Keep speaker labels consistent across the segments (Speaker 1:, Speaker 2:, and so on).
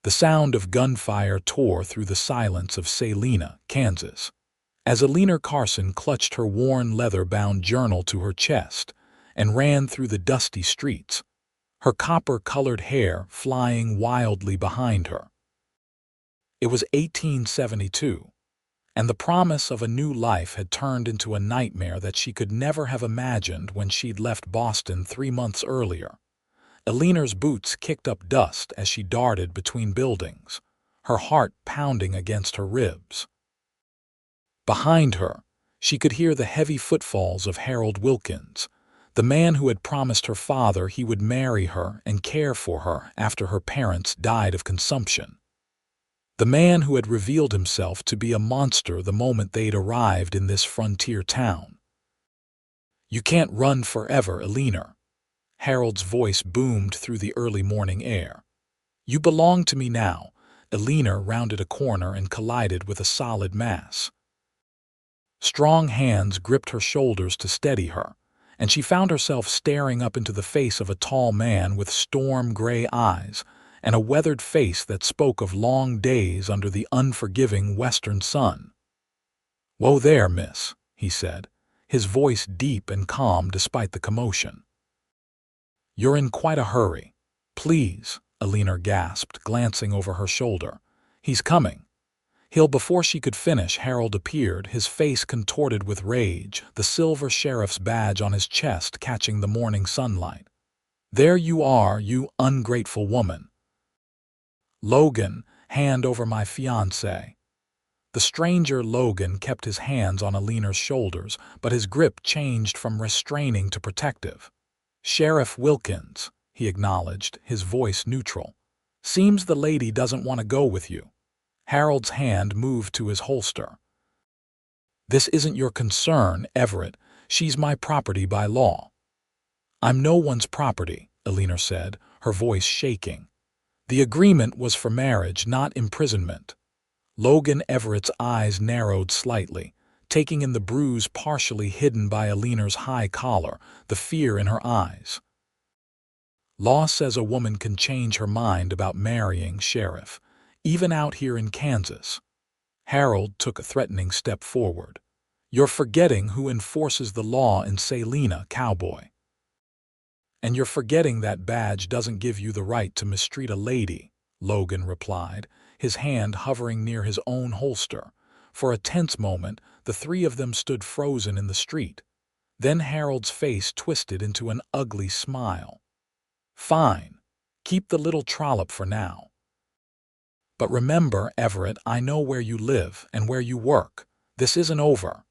Speaker 1: The sound of gunfire tore through the silence of Salina, Kansas. As Eleanor Carson clutched her worn leather-bound journal to her chest and ran through the dusty streets, her copper-colored hair flying wildly behind her. It was 1872, and the promise of a new life had turned into a nightmare that she could never have imagined when she'd left Boston 3 months earlier. Eleanor's boots kicked up dust as she darted between buildings, her heart pounding against her ribs. Behind her, she could hear the heavy footfalls of Harold Wilkins, the man who had promised her father he would marry her and care for her after her parents died of consumption. The man who had revealed himself to be a monster the moment they'd arrived in this frontier town. "You can't run forever, Eleanor," Harold's voice boomed through the early morning air. "You belong to me now." Eleanor rounded a corner and collided with a solid mass. Strong hands gripped her shoulders to steady her, and she found herself staring up into the face of a tall man with storm-gray eyes and a weathered face that spoke of long days under the unforgiving western sun. "Whoa there, miss," he said, his voice deep and calm despite the commotion. "You're in quite a hurry. Please," Eleanor gasped, glancing over her shoulder. "He's coming." Before she could finish, Harold appeared, his face contorted with rage, the silver sheriff's badge on his chest catching the morning sunlight. "There you are, you ungrateful woman." "Logan, hand over my fiancé." The stranger Logan kept his hands on Eleanor's shoulders, but his grip changed from restraining to protective. "Sheriff Wilkins," he acknowledged, his voice neutral. "Seems the lady doesn't want to go with you." Harold's hand moved to his holster. "This isn't your concern, Everett. She's my property by law." "I'm no one's property," Eleanor said, her voice shaking. "The agreement was for marriage, not imprisonment." Logan Everett's eyes narrowed slightly, taking in the bruise partially hidden by Eleanor's high collar, the fear in her eyes. "Law says a woman can change her mind about marrying, Sheriff, even out here in Kansas." Harold took a threatening step forward. "You're forgetting who enforces the law in Salina, Cowboy. And you're forgetting that badge doesn't give you the right to mistreat a lady," Logan replied, his hand hovering near his own holster. For a tense moment, the three of them stood frozen in the street. Then Harold's face twisted into an ugly smile. "Fine. Keep the little trollop for now. But remember, Everett, I know where you live and where you work. This isn't over."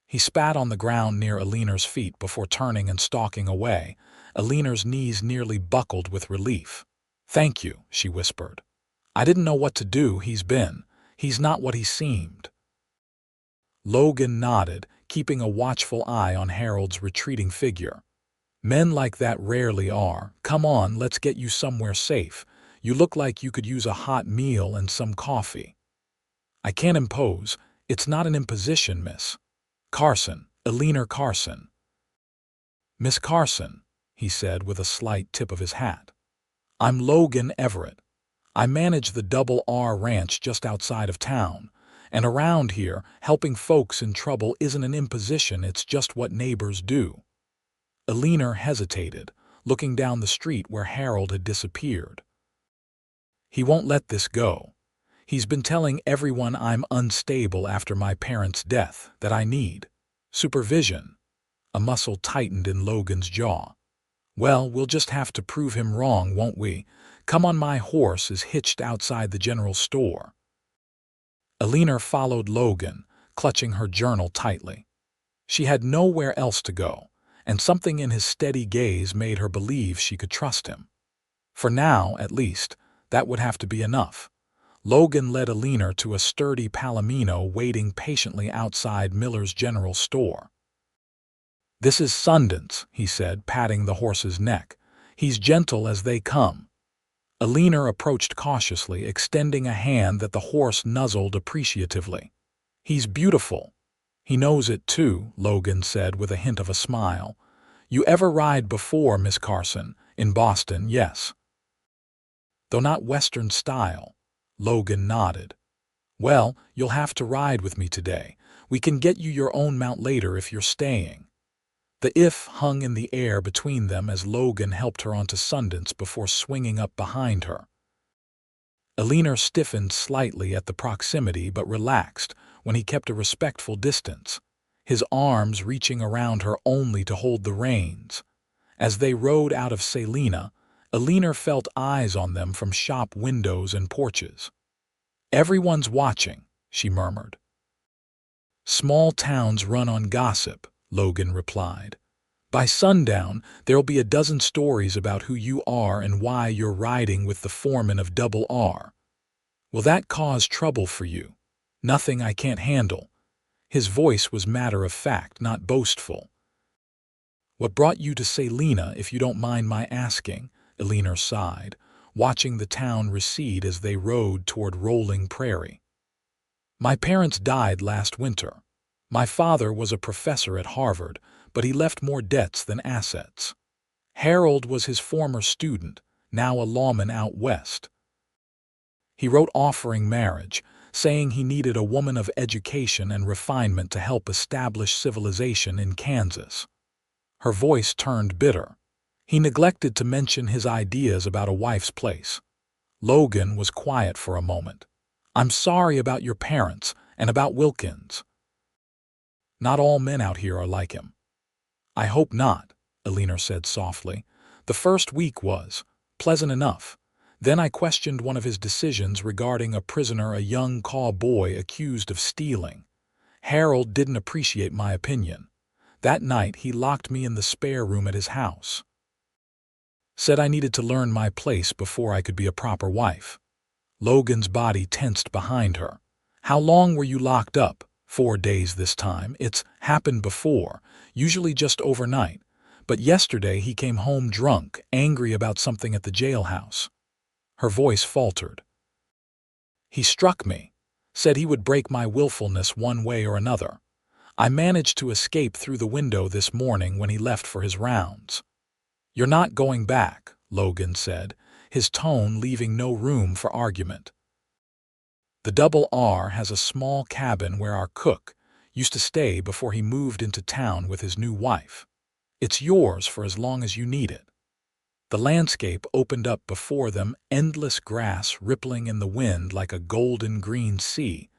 Speaker 1: He spat on the ground near Eleanor's feet before turning and stalking away. Eleanor's knees nearly buckled with relief. "Thank you," she whispered. "I didn't know what to do. He's not what he seemed." Logan nodded, keeping a watchful eye on Harold's retreating figure. "Men like that rarely are. Come on, let's get you somewhere safe. You look like you could use a hot meal and some coffee." "I can't impose. It's not an imposition, Miss Carson, Eleanor Carson." "Miss Carson," he said with a slight tip of his hat. "I'm Logan Everett. I manage the Double R Ranch just outside of town, and around here, helping folks in trouble isn't an imposition, it's just what neighbors do." Eleanor hesitated, looking down the street where Harold had disappeared. "He won't let this go. He's been telling everyone I'm unstable after my parents' death, that I need supervision." A muscle tightened in Logan's jaw. "Well, we'll just have to prove him wrong, won't we? Come on, my horse is hitched outside the general store." Eleanor followed Logan, clutching her journal tightly. She had nowhere else to go, and something in his steady gaze made her believe she could trust him. For now, at least, that would have to be enough. Logan led Eleanor to a sturdy palomino waiting patiently outside Miller's general store. "This is Sundance," he said, patting the horse's neck. "He's gentle as they come." Eleanor approached cautiously, extending a hand that the horse nuzzled appreciatively. "He's beautiful. He knows it too," Logan said with a hint of a smile. "You ever ride before, Miss Carson? In Boston, yes." though not Western style. Logan nodded. Well, you'll have to ride with me today. We can get you your own mount later if you're staying. The if hung in the air between them as Logan helped her onto Sundance before swinging up behind her. Eleanor stiffened slightly at the proximity but relaxed when he kept a respectful distance, his arms reaching around her only to hold the reins. As they rode out of Salina, Eleanor felt eyes on them from shop windows and porches. Everyone's watching, she murmured. Small towns run on gossip, Logan replied. By sundown, there'll be a dozen stories about who you are and why you're riding with the foreman of Double R. Will that cause trouble for you? Nothing I can't handle. His voice was matter-of-fact, not boastful. What brought you to Salina, if you don't mind my asking? Eleanor sighed, watching the town recede as they rode toward rolling prairie. My parents died last winter. My father was a professor at Harvard, but he left more debts than assets. Harold was his former student, now a lawman out west. He wrote offering marriage, saying he needed a woman of education and refinement to help establish civilization in Kansas. Her voice turned bitter. He neglected to mention his ideas about a wife's place. Logan was quiet for a moment. I'm sorry about your parents and about Wilkins. Not all men out here are like him. I hope not, Eleanor said softly. The first week was pleasant enough. Then I questioned one of his decisions regarding a prisoner, a young cowboy accused of stealing. Harold didn't appreciate my opinion. That night he locked me in the spare room at his house. Said I needed to learn my place before I could be a proper wife. Logan's body tensed behind her. How long were you locked up? 4 days this time. It's happened before, usually just overnight. But yesterday he came home drunk, angry about something at the jailhouse. Her voice faltered. He struck me, said he would break my willfulness one way or another. I managed to escape through the window this morning when he left for his rounds. You're not going back, Logan said, his tone leaving no room for argument. The Double R has a small cabin where our cook used to stay before he moved into town with his new wife. It's yours for as long as you need it. The landscape opened up before them, endless grass rippling in the wind like a golden green sea,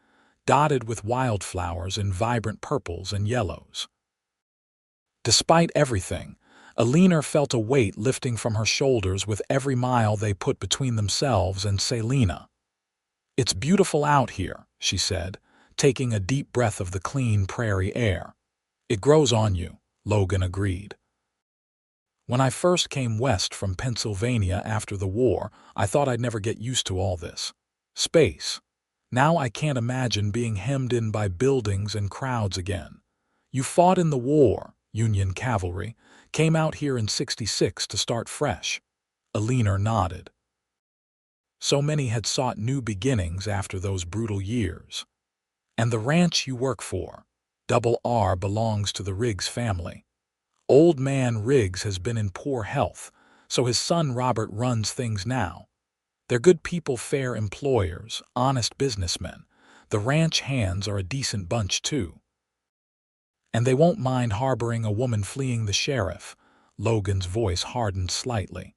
Speaker 1: dotted with wildflowers in vibrant purples and yellows. Despite everything, Eleanor felt a weight lifting from her shoulders with every mile they put between themselves and Salina. It's beautiful out here, she said, taking a deep breath of the clean prairie air. It grows on you, Logan agreed. When I first came west from Pennsylvania after the war, I thought I'd never get used to all this space. Now I can't imagine being hemmed in by buildings and crowds again. You fought in the war, Union cavalry, came out here in '66 to start fresh. Eleanor nodded. So many had sought new beginnings after those brutal years. And the ranch you work for, Double R, belongs to the Riggs family. Old man Riggs has been in poor health, so his son Robert runs things now. They're good people, fair employers, honest businessmen. The ranch hands are a decent bunch too. And they won't mind harboring a woman fleeing the sheriff. Logan's voice hardened slightly.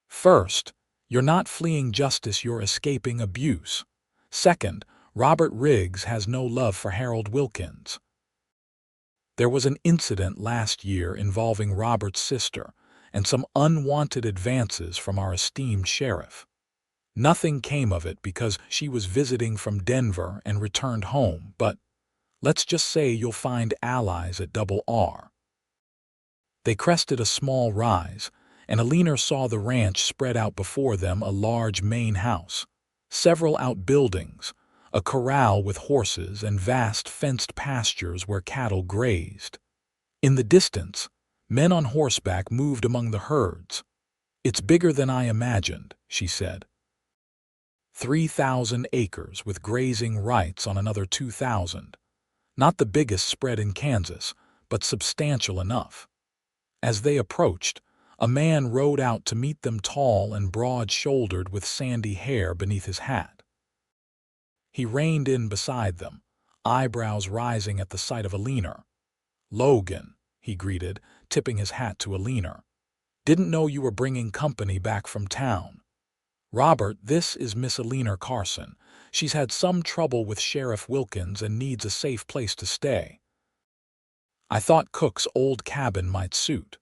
Speaker 1: First, you're not fleeing justice, you're escaping abuse. Second, Robert Riggs has no love for Harold Wilkins. There was an incident last year involving Robert's sister and some unwanted advances from our esteemed sheriff. Nothing came of it because she was visiting from Denver and returned home, but let's just say you'll find allies at Double R. They crested a small rise, and Eleanor saw the ranch spread out before them, a large main house, several outbuildings, a corral with horses, and vast fenced pastures where cattle grazed. In the distance, men on horseback moved among the herds. It's bigger than I imagined, she said. 3,000 acres with grazing rights on another 2,000. Not the biggest spread in Kansas, but substantial enough. As they approached, A man rode out to meet them, tall and broad-shouldered with sandy hair beneath his hat. He reined in beside them, eyebrows rising at the sight of Eleanor. "Logan," he greeted, tipping his hat to Eleanor. "Didn't know you were bringing company back from town. Robert, this is Miss Eleanor Carson. She's had some trouble with Sheriff Wilkins and needs a safe place to stay. I thought Cook's old cabin might suit."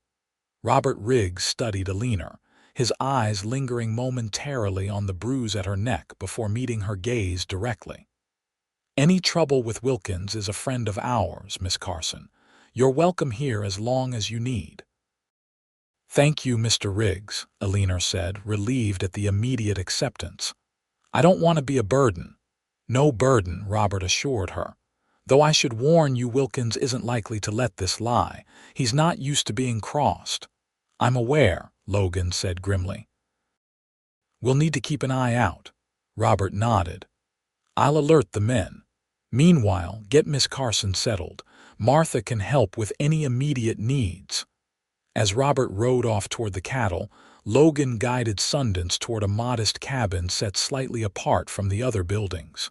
Speaker 1: Robert Riggs studied Eleanor, his eyes lingering momentarily on the bruise at her neck before meeting her gaze directly. "Any trouble with Wilkins is a friend of ours, Miss Carson. You're welcome here as long as you need." "Thank you, Mr. Riggs," Eleanor said, relieved at the immediate acceptance. "I don't want to be a burden." "No burden," Robert assured her. "Though I should warn you, Wilkins isn't likely to let this lie. He's not used to being crossed." "I'm aware," Logan said grimly. "We'll need to keep an eye out." Robert nodded. "I'll alert the men. Meanwhile, get Miss Carson settled. Martha can help with any immediate needs." As Robert rode off toward the cattle, Logan guided Sundance toward a modest cabin set slightly apart from the other buildings.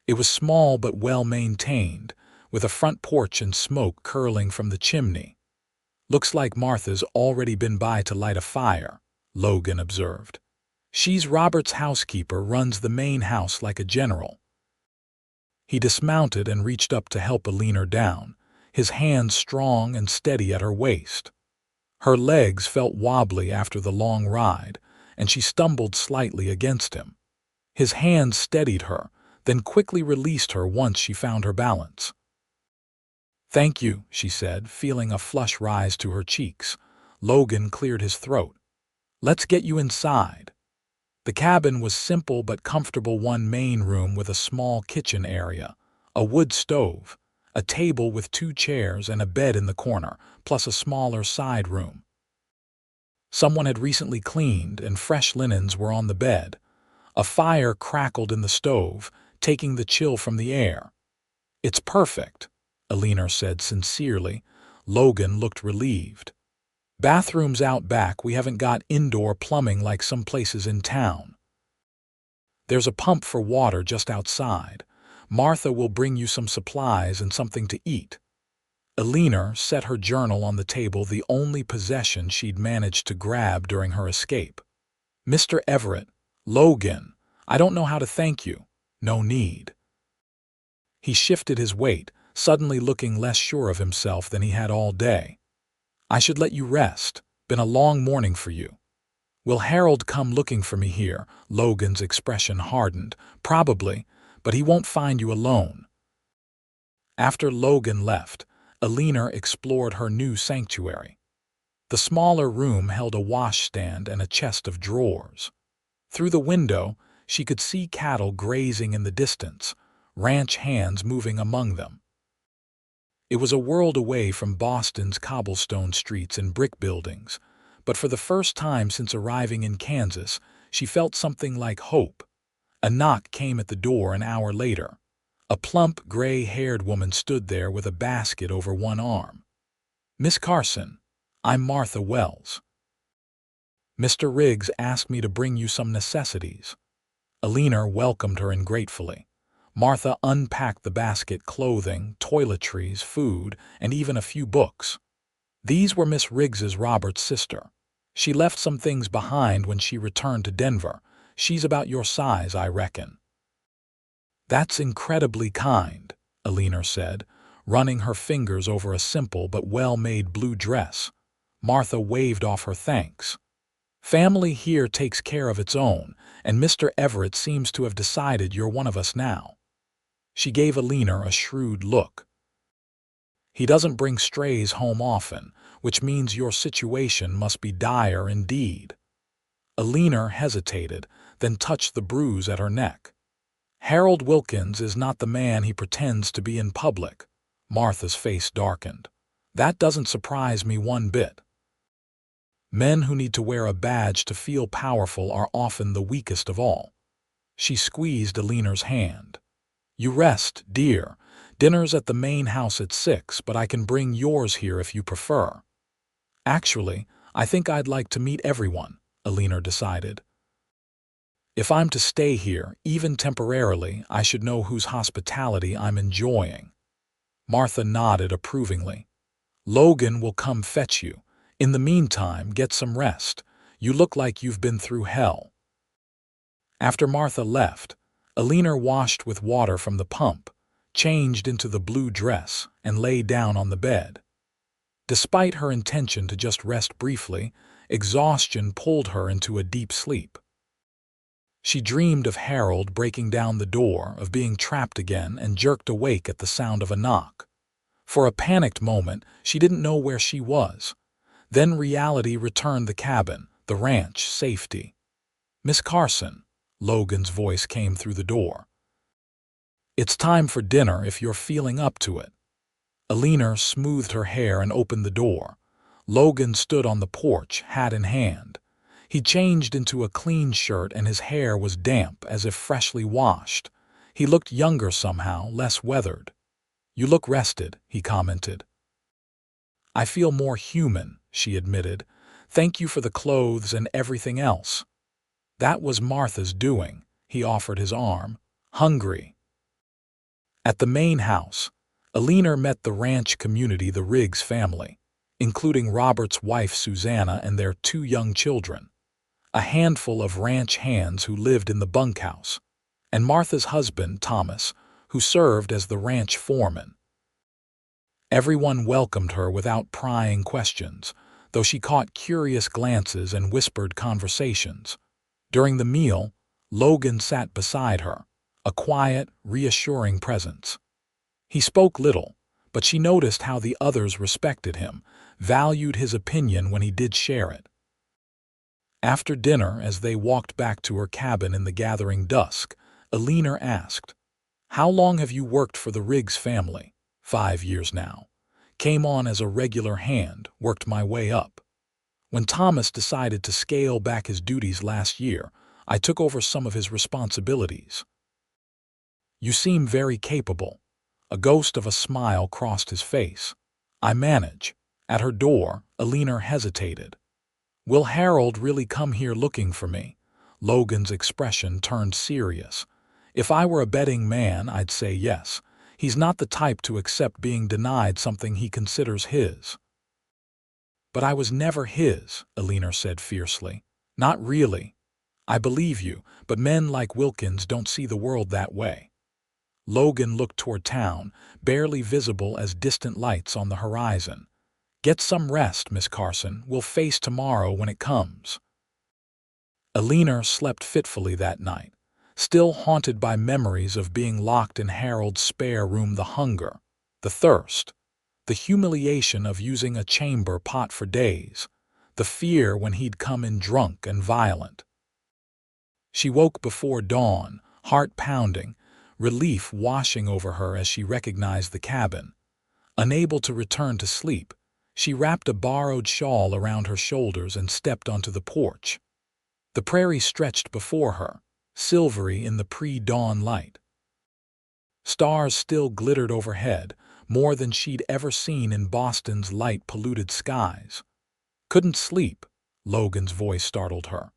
Speaker 1: It was small but well-maintained, with a front porch and smoke curling from the chimney. "Looks like Martha's already been by to light a fire," Logan observed. "She's Robert's housekeeper, runs the main house like a general." He dismounted and reached up to help Eleanor down, his hands strong and steady at her waist. Her legs felt wobbly after the long ride, and she stumbled slightly against him. His hands steadied her, then quickly released her once she found her balance. "Thank you," she said, feeling a flush rise to her cheeks. Logan cleared his throat. "Let's get you inside." The cabin was simple but comfortable, one main room with a small kitchen area, a wood stove, a table with 2 chairs and a bed in the corner, plus a smaller side room. Someone had recently cleaned, and fresh linens were on the bed. A fire crackled in the stove, taking the chill from the air. "It's perfect," Eleanor said sincerely. Logan looked relieved. "Bathrooms out back. We haven't got indoor plumbing like some places in town. There's a pump for water just outside. Martha will bring you some supplies and something to eat." Eleanor set her journal on the table, the only possession she'd managed to grab during her escape. "Mr. Everett, Logan, I don't know how to thank you." "No need." He shifted his weight, suddenly looking less sure of himself than he had all day. "I should let you rest. Been a long morning for you." "Will Harold come looking for me here?" Logan's expression hardened. "Probably, but he won't find you alone." After Logan left, Eleanor explored her new sanctuary. The smaller room held a washstand and a chest of drawers. Through the window, she could see cattle grazing in the distance, ranch hands moving among them. It was a world away from Boston's cobblestone streets and brick buildings, but for the first time since arriving in Kansas, she felt something like hope. A knock came at the door an hour later. A plump, gray-haired woman stood there with a basket over one arm. "Miss Carson, I'm Martha Wells. Mr. Riggs asked me to bring you some necessities." Eleanor welcomed her gratefully. Martha unpacked the basket: clothing, toiletries, food, and even a few books. These were Miss Riggs's Robert's sister. "She left some things behind when she returned to Denver. She's about your size, I reckon." "That's incredibly kind," Eleanor said, running her fingers over a simple but well-made blue dress. Martha waved off her thanks. "Family here takes care of its own, and Mr. Everett seems to have decided you're one of us now." She gave Eleanor a shrewd look. "He doesn't bring strays home often, which means your situation must be dire indeed." Eleanor hesitated, then touched the bruise at her neck. "Harold Wilkins is not the man he pretends to be in public." Martha's face darkened. "That doesn't surprise me one bit. Men who need to wear a badge to feel powerful are often the weakest of all." She squeezed Eleanor's hand. "You rest, dear. Dinner's at the main house at 6, but I can bring yours here if you prefer." "Actually, I think I'd like to meet everyone, Eleanor decided. If I'm to stay here, even temporarily, I should know whose hospitality I'm enjoying. Martha nodded approvingly. Logan will come fetch you. In the meantime, get some rest. You look like you've been through hell. After Martha left, Eleanor washed with water from the pump, changed into the blue dress, and lay down on the bed. Despite her intention to just rest briefly, exhaustion pulled her into a deep sleep. She dreamed of Harold breaking down the door, of being trapped again, and jerked awake at the sound of a knock. For a panicked moment, she didn't know where she was. Then reality returned: the cabin, the ranch, safety. "Miss Carson," Logan's voice came through the door. "It's time for dinner if you're feeling up to it." Eleanor smoothed her hair and opened the door. Logan stood on the porch, hat in hand. He changed into a clean shirt and his hair was damp, as if freshly washed. He looked younger somehow, less weathered. "You look rested," he commented. "I feel more human," she admitted. "Thank you for the clothes and everything else." "That was Martha's doing." He offered his arm. "Hungry." At the main house, Eleanor met the ranch community, the Riggs family, including Robert's wife Susanna and their 2 young children, a handful of ranch hands who lived in the bunkhouse, and Martha's husband, Thomas, who served as the ranch foreman. Everyone welcomed her without prying questions, though she caught curious glances and whispered conversations. During the meal, Logan sat beside her, a quiet, reassuring presence. He spoke little, but she noticed how the others respected him, valued his opinion when he did share it. After dinner, as they walked back to her cabin in the gathering dusk, Eleanor asked, "How long have you worked for the Riggs family?" "5 years now. Came on as a regular hand, worked my way up. When Thomas decided to scale back his duties last year, I took over some of his responsibilities." "You seem very capable." A ghost of a smile crossed his face. "I manage." At her door, Eleanor hesitated. "Will Harold really come here looking for me?" Logan's expression turned serious. "If I were a betting man, I'd say yes. He's not the type to accept being denied something he considers his." "But I was never his," Eleanor said fiercely. "Not really. I believe you, but men like Wilkins don't see the world that way." Logan looked toward town, barely visible as distant lights on the horizon. "Get some rest, Miss Carson. We'll face tomorrow when it comes." Eleanor slept fitfully that night, still haunted by memories of being locked in Harold's spare room, the hunger, the thirst, the humiliation of using a chamber pot for days, the fear when he'd come in drunk and violent. She woke before dawn, heart pounding, relief washing over her as she recognized the cabin. Unable to return to sleep, she wrapped a borrowed shawl around her shoulders and stepped onto the porch. The prairie stretched before her, silvery in the pre-dawn light. Stars still glittered overhead, more than she'd ever seen in Boston's light-polluted skies. "Couldn't sleep?" Logan's voice startled her.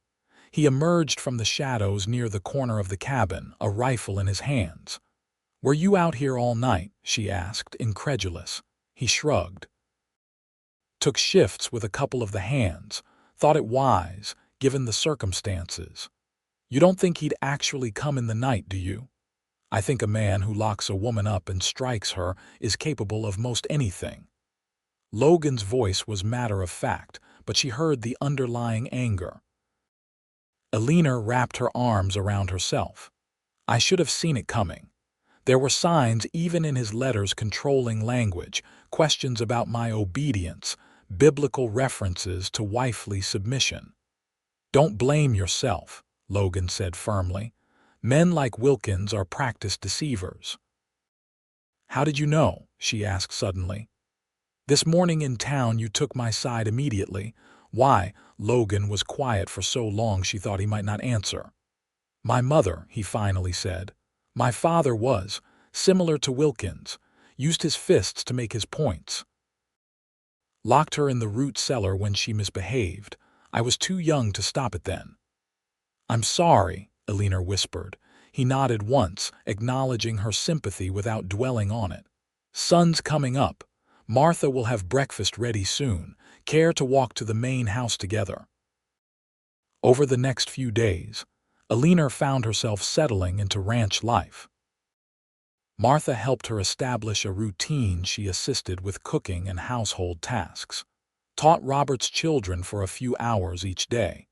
Speaker 1: He emerged from the shadows near the corner of the cabin, a rifle in his hands. "Were you out here all night?" she asked, incredulous. He shrugged. "Took shifts with a couple of the hands. Thought it wise, given the circumstances." "You don't think he'd actually come in the night, do you?" "I think a man who locks a woman up and strikes her is capable of most anything." Logan's voice was matter-of-fact, but she heard the underlying anger. Eleanor wrapped her arms around herself. "I should have seen it coming. There were signs even in his letters, controlling language, questions about my obedience, biblical references to wifely submission." "Don't blame yourself," Logan said firmly. "Men like Wilkins are practiced deceivers." "How did you know?" she asked suddenly. "This morning in town you took my side immediately." "Why?" Logan was quiet for so long she thought he might not answer. "My mother," he finally said. "My father was similar to Wilkins, used his fists to make his points." Locked her in the root cellar when she misbehaved. I was too young to stop it then." "I'm sorry," Eleanor whispered. He nodded once, acknowledging her sympathy without dwelling on it. "Sun's coming up. Martha will have breakfast ready soon. Care to walk to the main house together?" Over the next few days, Eleanor found herself settling into ranch life. Martha helped her establish a routine. She assisted with cooking and household tasks, taught Robert's children for a few hours each day,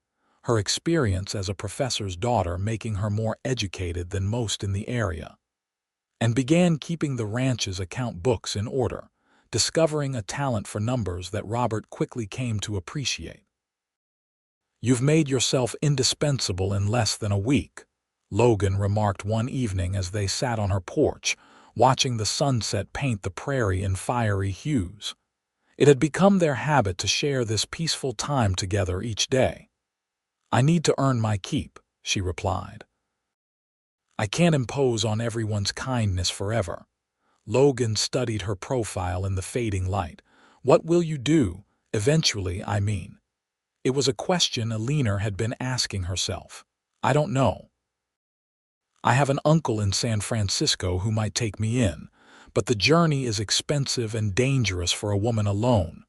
Speaker 1: her experience as a professor's daughter making her more educated than most in the area, and began keeping the ranch's account books in order, discovering a talent for numbers that Robert quickly came to appreciate. "You've made yourself indispensable in less than a week," Logan remarked one evening as they sat on her porch, watching the sunset paint the prairie in fiery hues. It had become their habit to share this peaceful time together each day. "I need to earn my keep," she replied. "I can't impose on everyone's kindness forever." Logan studied her profile in the fading light. "What will you do, eventually, I mean?" It was a question Eleanor had been asking herself. "I don't know. I have an uncle in San Francisco who might take me in, but the journey is expensive and dangerous for a woman alone."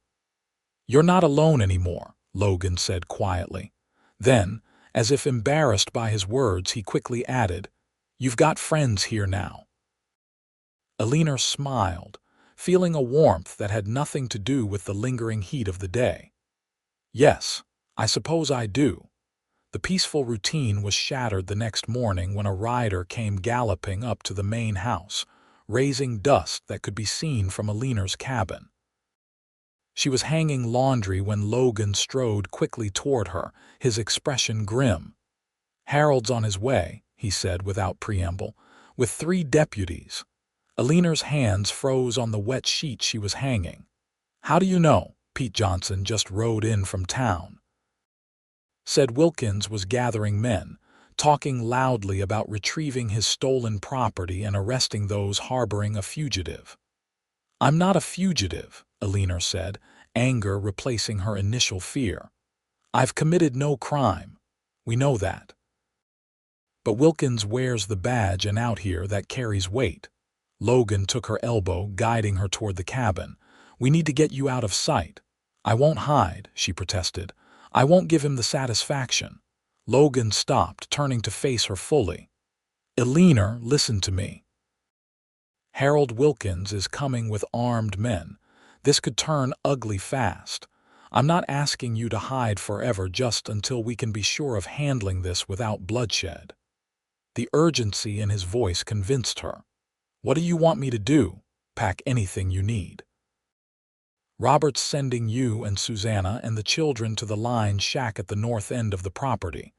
Speaker 1: "You're not alone anymore," Logan said quietly. Then, as if embarrassed by his words, he quickly added, "You've got friends here now." Eleanor smiled, feeling a warmth that had nothing to do with the lingering heat of the day. "Yes, I suppose I do." The peaceful routine was shattered the next morning when a rider came galloping up to the main house, raising dust that could be seen from Eleanor's cabin. She was hanging laundry when Logan strode quickly toward her, his expression grim. "Harold's on his way," he said without preamble, "with 3 deputies." Eleanor's hands froze on the wet sheet she was hanging. "How do you know? Pete Johnson just rode in from town." Said Wilkins was gathering men, talking loudly about retrieving his stolen property and arresting those harboring a fugitive. "I'm not a fugitive," Eleanor said, anger replacing her initial fear. "I've committed no crime. We know that. But Wilkins wears the badge and out here that carries weight." Logan took her elbow, guiding her toward the cabin. "We need to get you out of sight." "I won't hide," she protested. "I won't give him the satisfaction." Logan stopped, turning to face her fully. "Eleanor, listen to me. Harold Wilkins is coming with armed men. This could turn ugly fast. I'm not asking you to hide forever, just until we can be sure of handling this without bloodshed." The urgency in his voice convinced her. "What do you want me to do?" "Pack anything you need. Robert's sending you and Susanna and the children to the line shack at the north end of the property.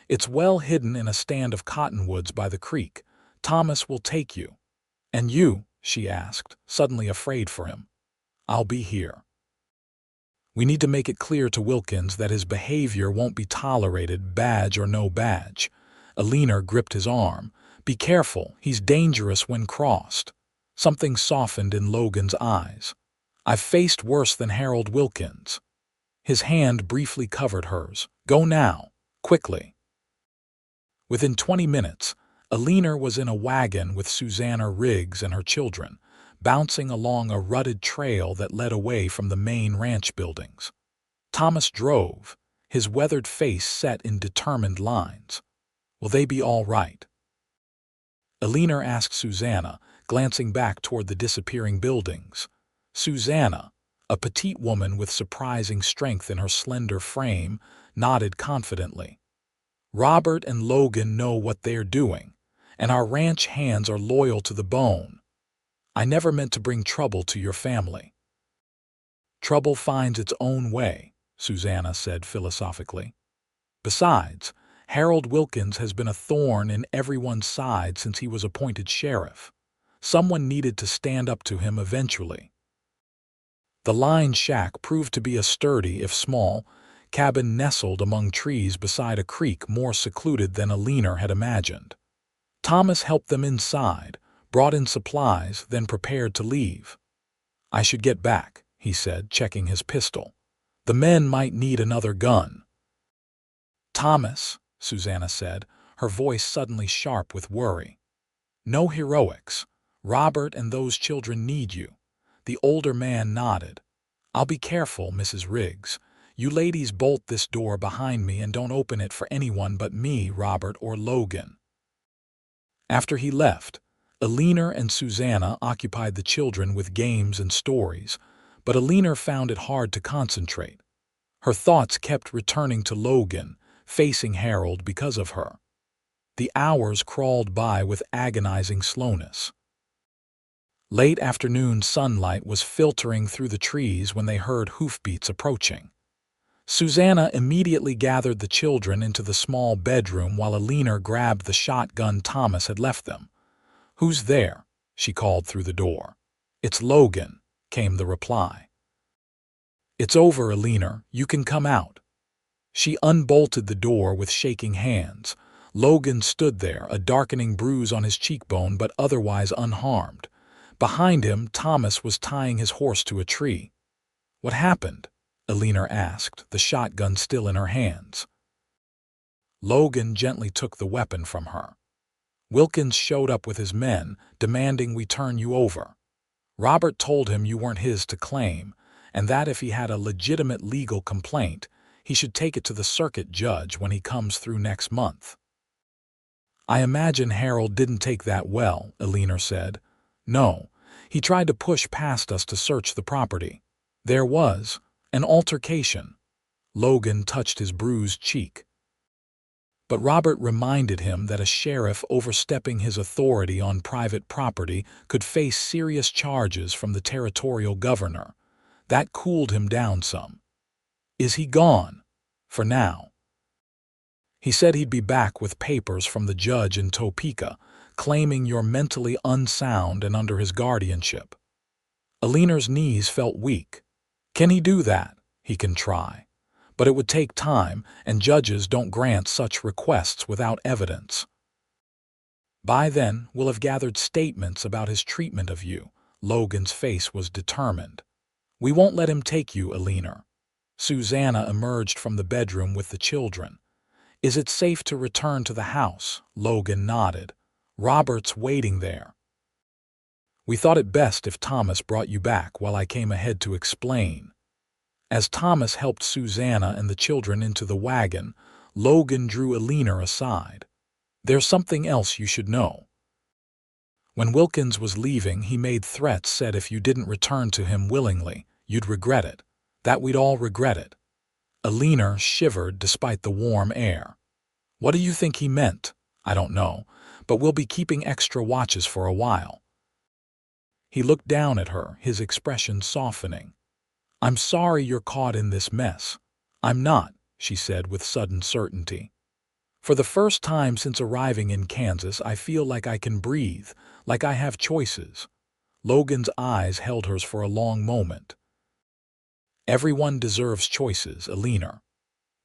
Speaker 1: It's well hidden in a stand of cottonwoods by the creek. Thomas will take you." "And you?" she asked, suddenly afraid for him. "I'll be here. We need to make it clear to Wilkins that his behavior won't be tolerated, badge or no badge." Eleanor gripped his arm. "Be careful, he's dangerous when crossed." Something softened in Logan's eyes. "I've faced worse than Harold Wilkins." His hand briefly covered hers. "Go now, quickly." Within 20 minutes, Eleanor was in a wagon with Susanna Riggs and her children, bouncing along a rutted trail that led away from the main ranch buildings. Thomas drove, his weathered face set in determined lines. "Will they be all right?" Eleanor asked Susanna, glancing back toward the disappearing buildings. Susanna, a petite woman with surprising strength in her slender frame, nodded confidently. "Robert and Logan know what they're doing, and our ranch hands are loyal to the bone. I never meant to bring trouble to your family." "Trouble finds its own way," Susanna said philosophically. "Besides, Harold Wilkins has been a thorn in everyone's side since he was appointed sheriff. Someone needed to stand up to him eventually." The line shack proved to be a sturdy, if small, cabin nestled among trees beside a creek more secluded than Eleanor had imagined. Thomas helped them inside, brought in supplies, then prepared to leave. "I should get back," he said, checking his pistol. "The men might need another gun." "Thomas," Susanna said, her voice suddenly sharp with worry. "No heroics. Robert and those children need you." The older man nodded. "I'll be careful, Mrs. Riggs. You ladies bolt this door behind me and don't open it for anyone but me, Robert, or Logan." After he left, Eleanor and Susanna occupied the children with games and stories, but Eleanor found it hard to concentrate. Her thoughts kept returning to Logan, facing Harold because of her. The hours crawled by with agonizing slowness. Late afternoon sunlight was filtering through the trees when they heard hoofbeats approaching. Susanna immediately gathered the children into the small bedroom while Eleanor grabbed the shotgun Thomas had left them. "Who's there?" she called through the door. "It's Logan," came the reply. "It's over, Eleanor. You can come out." She unbolted the door with shaking hands. Logan stood there, a darkening bruise on his cheekbone but otherwise unharmed. Behind him, Thomas was tying his horse to a tree. "What happened?" Eleanor asked, the shotgun still in her hands. Logan gently took the weapon from her. "Wilkins showed up with his men, demanding we turn you over. Robert told him you weren't his to claim, and that if he had a legitimate legal complaint, he should take it to the circuit judge when he comes through next month." "I imagine Harold didn't take that well," Eleanor said. "No, he tried to push past us to search the property. There was an altercation." Logan touched his bruised cheek. But Robert reminded him that a sheriff overstepping his authority on private property could face serious charges from the territorial governor. That cooled him down some. "Is he gone?" "For now. He said he'd be back with papers from the judge in Topeka, claiming you're mentally unsound and under his guardianship." Eleanor's knees felt weak. "Can he do that?" "He can try. But it would take time, and judges don't grant such requests without evidence." "By then, we'll have gathered statements about his treatment of you." Logan's face was determined. "We won't let him take you, Eleanor." Susanna emerged from the bedroom with the children. "Is it safe to return to the house?" Logan nodded. "Robert's waiting there." "We thought it best if Thomas brought you back while I came ahead to explain." As Thomas helped Susanna and the children into the wagon, Logan drew Eleanor aside. "There's something else you should know. When Wilkins was leaving, he made threats, said if you didn't return to him willingly, you'd regret it, that we'd all regret it." Eleanor shivered despite the warm air. "What do you think he meant?" "I don't know, but we'll be keeping extra watches for a while." He looked down at her, his expression softening. "I'm sorry you're caught in this mess." "I'm not," she said with sudden certainty. "For the first time since arriving in Kansas, I feel like I can breathe, like I have choices." Logan's eyes held hers for a long moment. "Everyone deserves choices, Eleanor."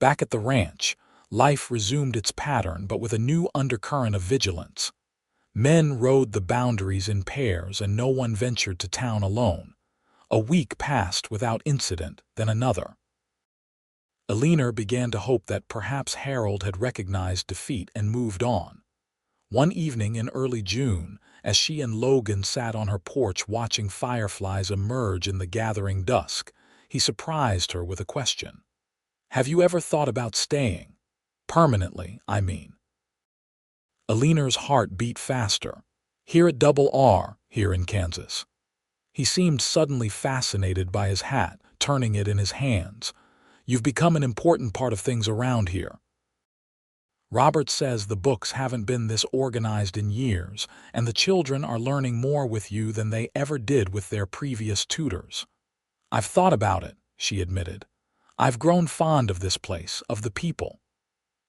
Speaker 1: Back at the ranch, life resumed its pattern but with a new undercurrent of vigilance. Men rode the boundaries in pairs and no one ventured to town alone. A week passed without incident, then another. Eleanor began to hope that perhaps Harold had recognized defeat and moved on. One evening in early June, as she and Logan sat on her porch watching fireflies emerge in the gathering dusk, he surprised her with a question. "Have you ever thought about staying? Permanently, I mean." Eleanor's heart beat faster. "Here at Double R, here in Kansas." He seemed suddenly fascinated by his hat, turning it in his hands. "You've become an important part of things around here. Robert says the books haven't been this organized in years, and the children are learning more with you than they ever did with their previous tutors." "I've thought about it," she admitted. "I've grown fond of this place, of the people."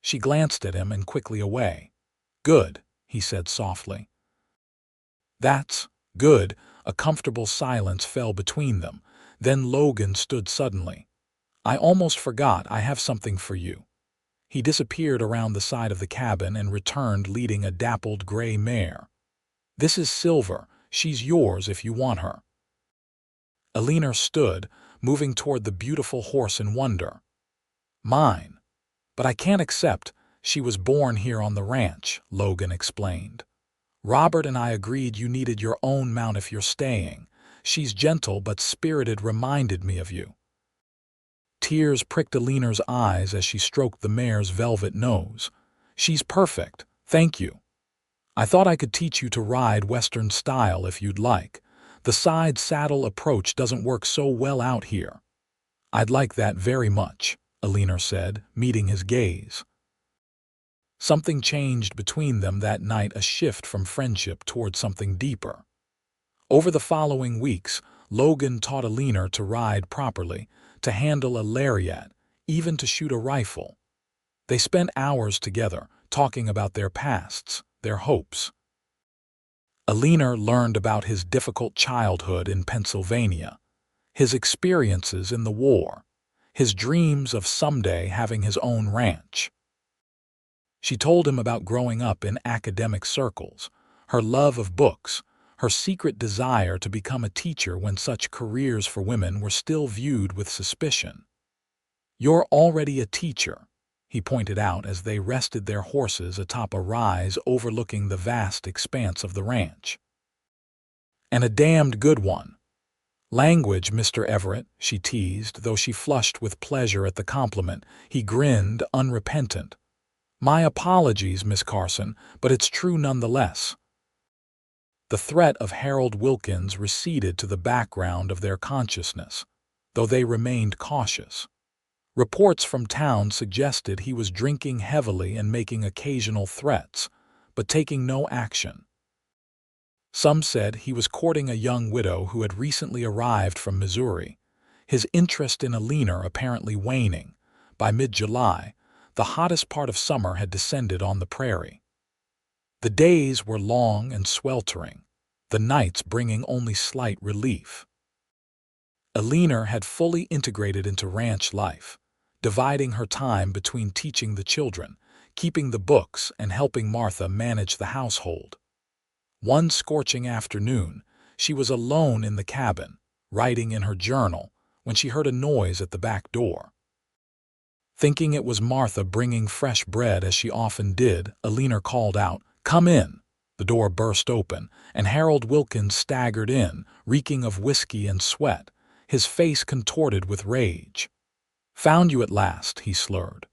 Speaker 1: She glanced at him and quickly away. "Good," he said softly. "That's good." A comfortable silence fell between them. Then Logan stood suddenly. "I almost forgot, I have something for you." He disappeared around the side of the cabin and returned leading a dappled gray mare. "This is Silver. She's yours if you want her." Eleanor stood, moving toward the beautiful horse in wonder. Mine. But I can't accept. She was born here on the ranch, Logan explained. Robert and I agreed you needed your own mount if you're staying. She's gentle but spirited, reminded me of you. Tears pricked Eleanor's eyes as she stroked the mare's velvet nose. She's perfect, thank you. I thought I could teach you to ride Western style if you'd like. The side saddle approach doesn't work so well out here. I'd like that very much, Eleanor said, meeting his gaze. Something changed between them that night, a shift from friendship toward something deeper. Over the following weeks, Logan taught Eleanor to ride properly, to handle a lariat, even to shoot a rifle. They spent hours together, talking about their pasts, their hopes. Eleanor learned about his difficult childhood in Pennsylvania, his experiences in the war, his dreams of someday having his own ranch. She told him about growing up in academic circles, her love of books, her secret desire to become a teacher when such careers for women were still viewed with suspicion. "You're already a teacher," he pointed out as they rested their horses atop a rise overlooking the vast expanse of the ranch. "And a damned good one." "Language, Mr. Everett," she teased, though she flushed with pleasure at the compliment. He grinned, unrepentant. "My apologies, Miss Carson, but it's true nonetheless." The threat of Harold Wilkins receded to the background of their consciousness, though they remained cautious. Reports from town suggested he was drinking heavily and making occasional threats, but taking no action. Some said he was courting a young widow who had recently arrived from Missouri, his interest in Eleanor apparently waning. By mid-July, the hottest part of summer had descended on the prairie. The days were long and sweltering, the nights bringing only slight relief. Eleanor had fully integrated into ranch life, dividing her time between teaching the children, keeping the books, and helping Martha manage the household. One scorching afternoon, she was alone in the cabin, writing in her journal, when she heard a noise at the back door. Thinking it was Martha bringing fresh bread as she often did, Eleanor called out, "Come in." The door burst open, and Harold Wilkins staggered in, reeking of whiskey and sweat, his face contorted with rage. "Found you at last," he slurred.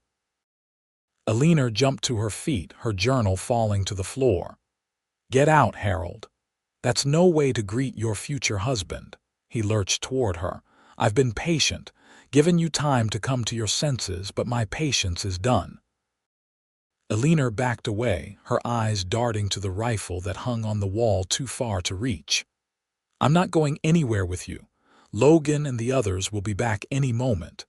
Speaker 1: Eleanor jumped to her feet, her journal falling to the floor. "Get out, Harold. That's no way to greet your future husband." He lurched toward her. "I've been patient, given you time to come to your senses, but my patience is done." Eleanor backed away, her eyes darting to the rifle that hung on the wall too far to reach. "I'm not going anywhere with you. Logan and the others will be back any moment."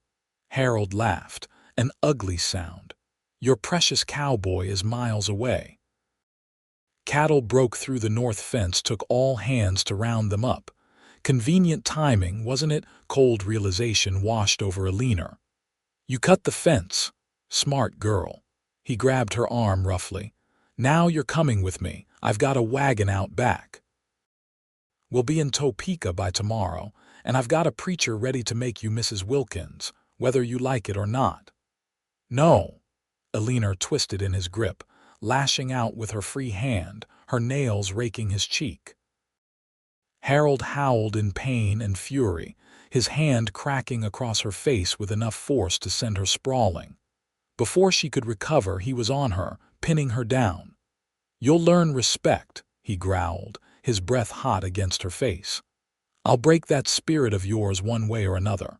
Speaker 1: Harold laughed, an ugly sound. "Your precious Cowboy is miles away." Cattle broke through the north fence, took all hands to round them up. Convenient timing, wasn't it? Cold realization washed over Eleanor. "You cut the fence. Smart girl." He grabbed her arm roughly. "Now you're coming with me. I've got a wagon out back. We'll be in Topeka by tomorrow, and I've got a preacher ready to make you Mrs. Wilkins, whether you like it or not." "No." Eleanor twisted in his grip, lashing out with her free hand, her nails raking his cheek. Harold howled in pain and fury, his hand cracking across her face with enough force to send her sprawling. Before she could recover, he was on her, pinning her down. "You'll learn respect," he growled, his breath hot against her face. "I'll break that spirit of yours one way or another."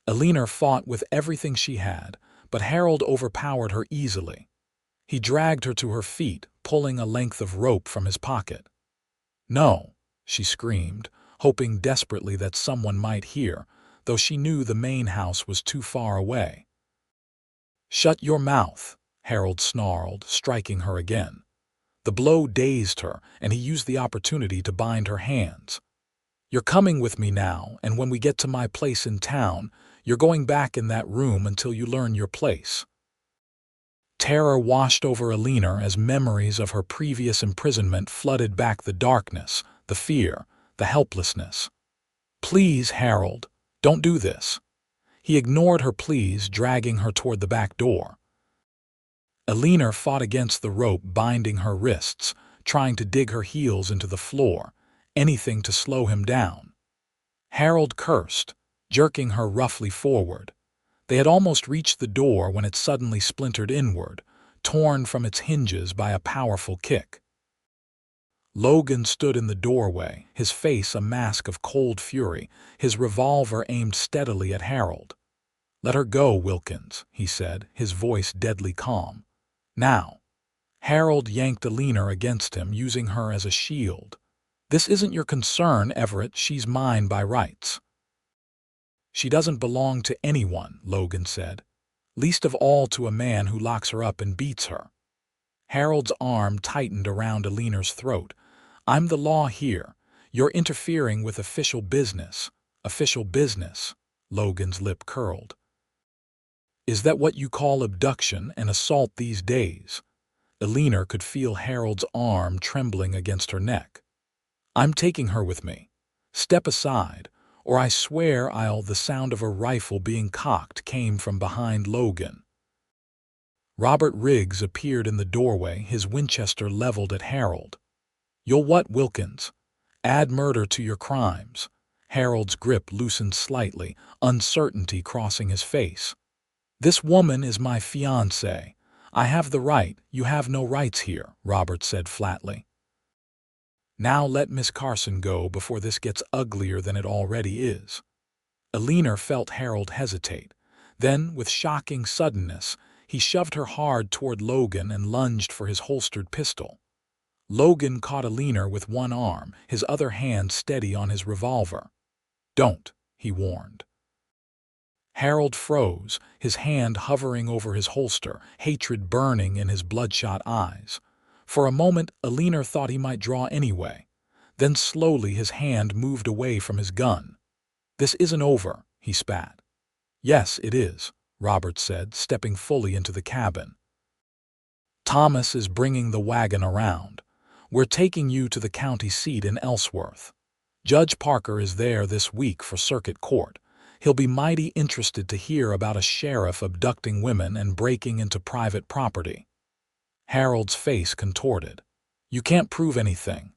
Speaker 1: Eleanor fought with everything she had, but Harold overpowered her easily. He dragged her to her feet, pulling a length of rope from his pocket. "No," she screamed, hoping desperately that someone might hear, though she knew the main house was too far away. "Shut your mouth," Harold snarled, striking her again. The blow dazed her, and he used the opportunity to bind her hands. "You're coming with me now, and when we get to my place in town, you're going back in that room until you learn your place." Terror washed over Eleanor as memories of her previous imprisonment flooded back, the darkness, the fear, the helplessness. "Please, Harold." Don't do this. He ignored her pleas, dragging her toward the back door. Eleanor fought against the rope binding her wrists, trying to dig her heels into the floor, anything to slow him down. Harold cursed, jerking her roughly forward. They had almost reached the door when it suddenly splintered inward, torn from its hinges by a powerful kick. Logan stood in the doorway, his face a mask of cold fury, his revolver aimed steadily at Harold. "Let her go, Wilkins," he said, his voice deadly calm. "Now." Harold yanked Eleanor against him, using her as a shield. "This isn't your concern, Everett. She's mine by rights." "She doesn't belong to anyone," Logan said. "Least of all to a man who locks her up and beats her." Harold's arm tightened around Eleanor's throat. "I'm the law here. You're interfering with official business." "Official business?" Logan's lip curled. "Is that what you call abduction and assault these days?" Eleanor could feel Harold's arm trembling against her neck. "I'm taking her with me. Step aside, or I swear I'll—" The sound of a rifle being cocked came from behind Logan. Robert Riggs appeared in the doorway, his Winchester leveled at Harold. "You'll what, Wilkins? Add murder to your crimes." Harold's grip loosened slightly, uncertainty crossing his face. "This woman is my fiancé. I have the right, you have no rights here," Robert said flatly. "Now let Miss Carson go before this gets uglier than it already is." Eleanor felt Harold hesitate. Then, with shocking suddenness, he shoved her hard toward Logan and lunged for his holstered pistol. Logan caught Eleanor with one arm, his other hand steady on his revolver. "Don't," he warned. Harold froze, his hand hovering over his holster, hatred burning in his bloodshot eyes. For a moment, Eleanor thought he might draw anyway. Then slowly his hand moved away from his gun. "This isn't over," he spat. "Yes, it is," Robert said, stepping fully into the cabin. "Thomas is bringing the wagon around. We're taking you to the county seat in Ellsworth. Judge Parker is there this week for circuit court. He'll be mighty interested to hear about a sheriff abducting women and breaking into private property." Harold's face contorted. "You can't prove anything."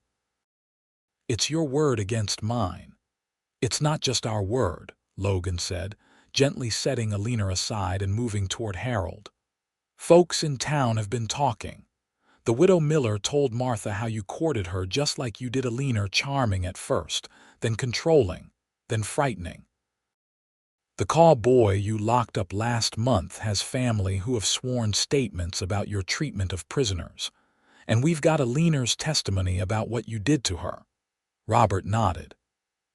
Speaker 1: "It's your word against mine." "It's not just our word," Logan said, gently setting Eleanor aside and moving toward Harold. "Folks in town have been talking. The widow Miller told Martha how you courted her just like you did Eleanor, charming at first, then controlling, then frightening. The cowboy you locked up last month has family who have sworn statements about your treatment of prisoners, and we've got Eleanor's testimony about what you did to her." Robert nodded.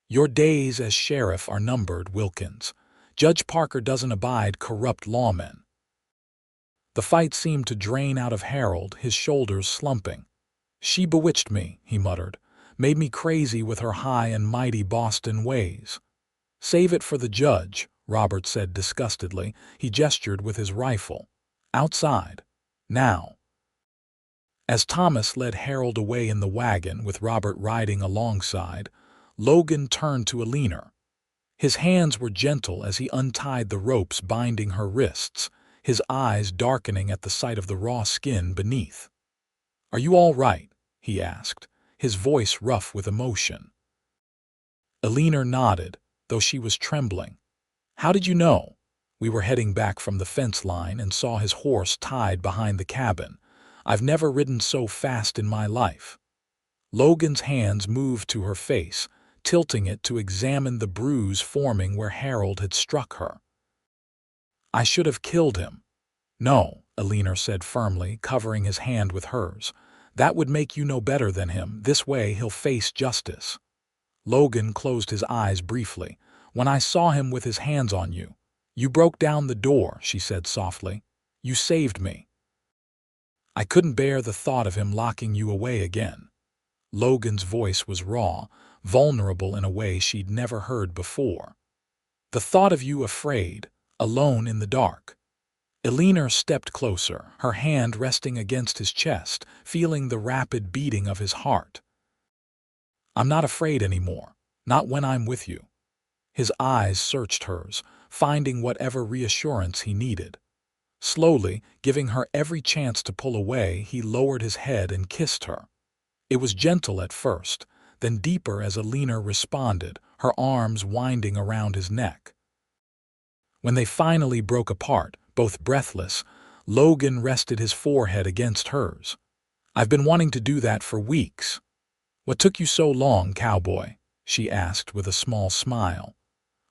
Speaker 1: "Your days as sheriff are numbered, Wilkins. Judge Parker doesn't abide corrupt lawmen." The fight seemed to drain out of Harold, his shoulders slumping. "She bewitched me," he muttered, "made me crazy with her high and mighty Boston ways." "Save it for the judge," Robert said disgustedly. He gestured with his rifle. "Outside. Now." As Thomas led Harold away in the wagon, with Robert riding alongside, Logan turned to Eleanor. His hands were gentle as he untied the ropes binding her wrists, his eyes darkening at the sight of the raw skin beneath. "Are you all right?" he asked, his voice rough with emotion. Eleanor nodded, though she was trembling. "How did you know?" "We were heading back from the fence line and saw his horse tied behind the cabin. I've never ridden so fast in my life." Logan's hands moved to her face, tilting it to examine the bruise forming where Harold had struck her. "I should have killed him." "No," Eleanor said firmly, covering his hand with hers. "That would make you no better than him. This way he'll face justice." Logan closed his eyes briefly. "When I saw him with his hands on you, you broke down the door," she said softly. "You saved me." "I couldn't bear the thought of him locking you away again." Logan's voice was raw, vulnerable in a way she'd never heard before. "The thought of you afraid, alone in the dark." Eleanor stepped closer, her hand resting against his chest, feeling the rapid beating of his heart. "I'm not afraid anymore, not when I'm with you." His eyes searched hers, finding whatever reassurance he needed. Slowly, giving her every chance to pull away, he lowered his head and kissed her. It was gentle at first, then deeper as Eleanor responded, her arms winding around his neck. When they finally broke apart, both breathless, Logan rested his forehead against hers. "I've been wanting to do that for weeks." "What took you so long, Cowboy?" she asked with a small smile.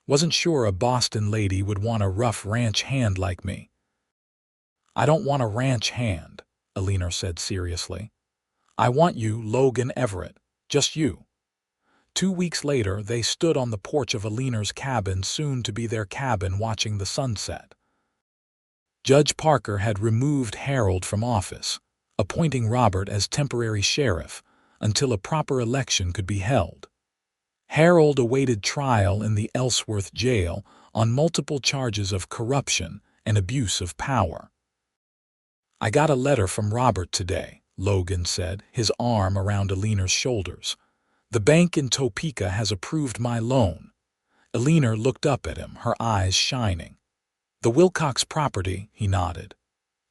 Speaker 1: "Wasn't sure a Boston lady would want a rough ranch hand like me." "I don't want a ranch hand," Eleanor said seriously. "I want you, Logan Everett. Just you." 2 weeks later, they stood on the porch of Eleanor's cabin, soon to be their cabin, watching the sunset. Judge Parker had removed Harold from office, appointing Robert as temporary sheriff until a proper election could be held. Harold awaited trial in the Ellsworth jail on multiple charges of corruption and abuse of power. "I got a letter from Robert today," Logan said, his arm around Eleanor's shoulders. "The bank in Topeka has approved my loan." Eleanor looked up at him, her eyes shining. "The Wilcox property," he nodded.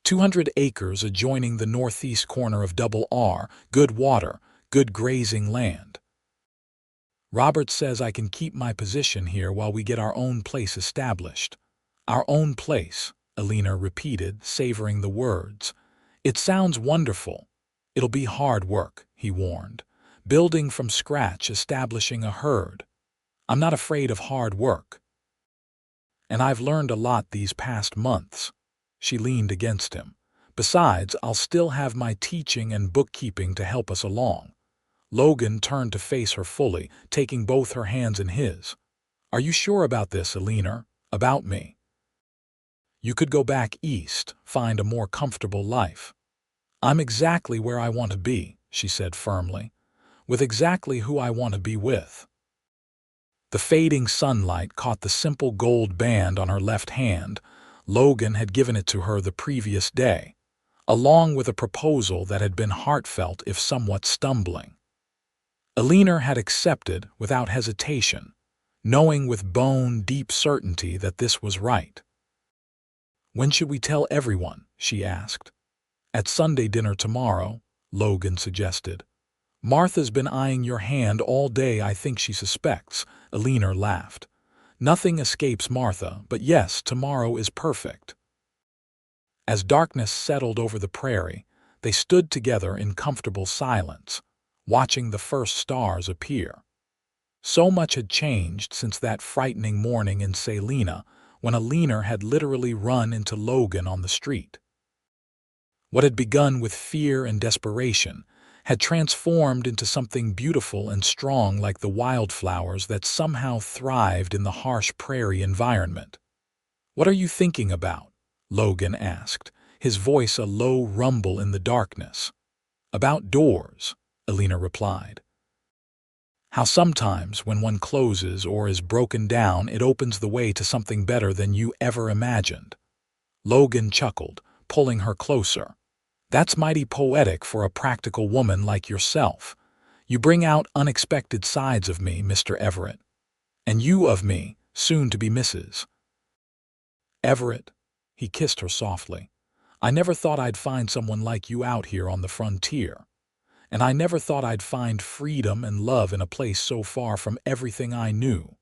Speaker 1: 200 acres adjoining the northeast corner of Double R, good water, good grazing land. "Robert says I can keep my position here while we get our own place established." "Our own place," Eleanor repeated, savoring the words. "It sounds wonderful." "It'll be hard work," he warned. "Building from scratch, establishing a herd. I'm not afraid of hard work. And I've learned a lot these past months." She leaned against him. "Besides, I'll still have my teaching and bookkeeping to help us along." Logan turned to face her fully, taking both her hands in his. "Are you sure about this, Eleanor? About me?" "You could go back east, find a more comfortable life." "I'm exactly where I want to be," she said firmly, "with exactly who I want to be with." The fading sunlight caught the simple gold band on her left hand. Logan had given it to her the previous day, along with a proposal that had been heartfelt if somewhat stumbling. Eleanor had accepted without hesitation, knowing with bone-deep certainty that this was right. "When should we tell everyone?" she asked. "At Sunday dinner tomorrow," Logan suggested. "Martha's been eyeing your hand all day. I think she suspects." Eleanor laughed. "Nothing escapes Martha, but yes, tomorrow is perfect." As darkness settled over the prairie, they stood together in comfortable silence, watching the first stars appear. So much had changed since that frightening morning in Salina, when Eleanor had literally run into Logan on the street. What had begun with fear and desperation had transformed into something beautiful and strong, like the wildflowers that somehow thrived in the harsh prairie environment. "What are you thinking about?" Logan asked, his voice a low rumble in the darkness. "About doors," Eleanor replied. "How sometimes when one closes or is broken down, it opens the way to something better than you ever imagined." Logan chuckled, pulling her closer. "That's mighty poetic for a practical woman like yourself. You bring out unexpected sides of me, Mr. Everett. And you of me, soon to be Mrs. Everett." He kissed her softly. "I never thought I'd find someone like you out here on the frontier. And I never thought I'd find freedom and love in a place so far from everything I knew."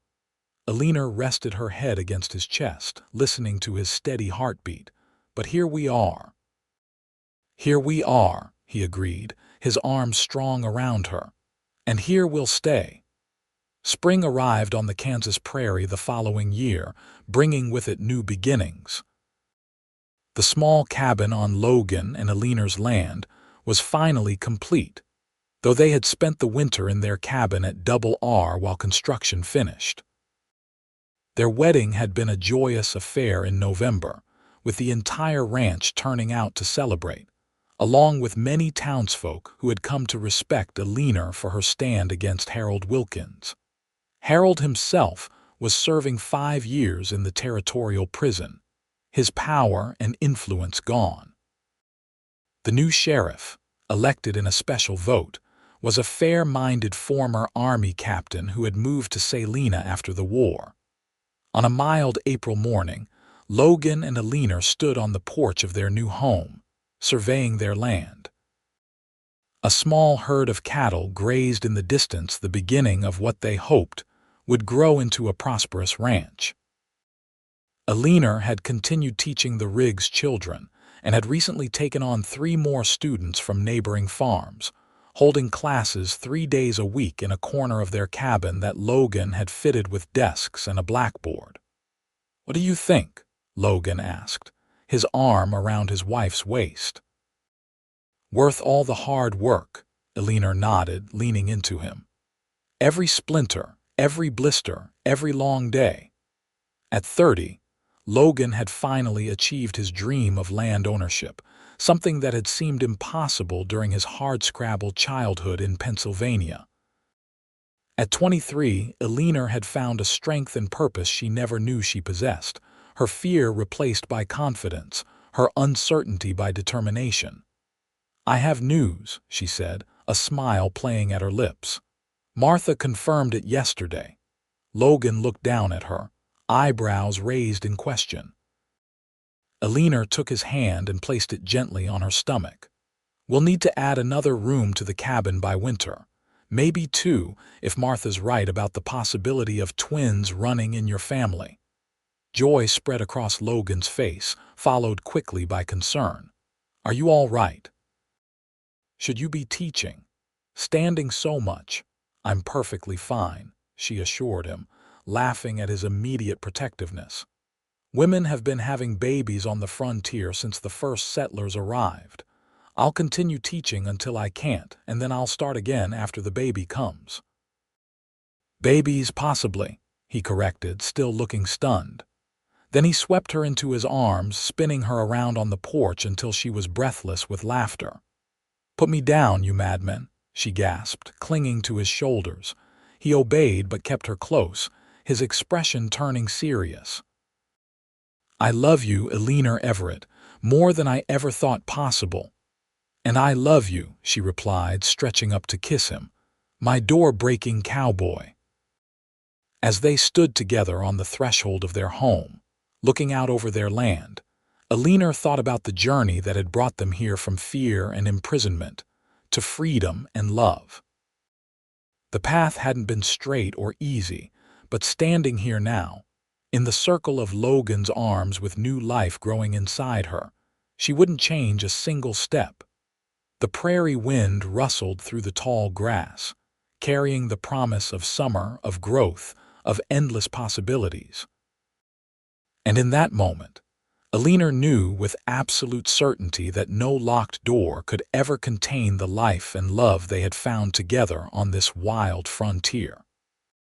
Speaker 1: Eleanor rested her head against his chest, listening to his steady heartbeat. "But here we are." "Here we are," he agreed, his arms strong around her. "And here we'll stay." Spring arrived on the Kansas prairie the following year, bringing with it new beginnings. The small cabin on Logan and Eleanor's land was finally complete, though they had spent the winter in their cabin at Double R while construction finished. Their wedding had been a joyous affair in November, with the entire ranch turning out to celebrate, along with many townsfolk who had come to respect Eleanor for her stand against Harold Wilkins. Harold himself was serving 5 years in the territorial prison, his power and influence gone. The new sheriff, elected in a special vote, was a fair-minded former Army captain who had moved to Salina after the war. On a mild April morning, Logan and Eleanor stood on the porch of their new home, surveying their land. A small herd of cattle grazed in the distance, the beginning of what they hoped would grow into a prosperous ranch. Eleanor had continued teaching the Riggs children and had recently taken on 3 more students from neighboring farms, holding classes 3 days a week in a corner of their cabin that Logan had fitted with desks and a blackboard. "What do you think?" Logan asked, his arm around his wife's waist. "Worth all the hard work," Eleanor nodded, leaning into him. "Every splinter, every blister, every long day." At 30, Logan had finally achieved his dream of land ownership, something that had seemed impossible during his hard-scrabbled childhood in Pennsylvania. At 23, Eleanor had found a strength and purpose she never knew she possessed, her fear replaced by confidence, her uncertainty by determination. "I have news," she said, a smile playing at her lips. "Martha confirmed it yesterday." Logan looked down at her, eyebrows raised in question. Eleanor took his hand and placed it gently on her stomach. "We'll need to add another room to the cabin by winter. Maybe 2, if Martha's right about the possibility of twins running in your family." Joy spread across Logan's face, followed quickly by concern. "Are you all right? Should you be teaching? Standing so much?" "I'm perfectly fine," she assured him, laughing at his immediate protectiveness. "Women have been having babies on the frontier since the first settlers arrived. I'll continue teaching until I can't, and then I'll start again after the baby comes." "Babies, possibly," he corrected, still looking stunned. Then he swept her into his arms, spinning her around on the porch until she was breathless with laughter. "Put me down, you madman," she gasped, clinging to his shoulders. He obeyed but kept her close, his expression turning serious. "I love you, Eleanor Everett, more than I ever thought possible." "And I love you," she replied, stretching up to kiss him. "My door-breaking cowboy." As they stood together on the threshold of their home, looking out over their land, Eleanor thought about the journey that had brought them here from fear and imprisonment to freedom and love. The path hadn't been straight or easy, but standing here now, in the circle of Logan's arms with new life growing inside her, she wouldn't change a single step. The prairie wind rustled through the tall grass, carrying the promise of summer, of growth, of endless possibilities. And in that moment, Eleanor knew with absolute certainty that no locked door could ever contain the life and love they had found together on this wild frontier.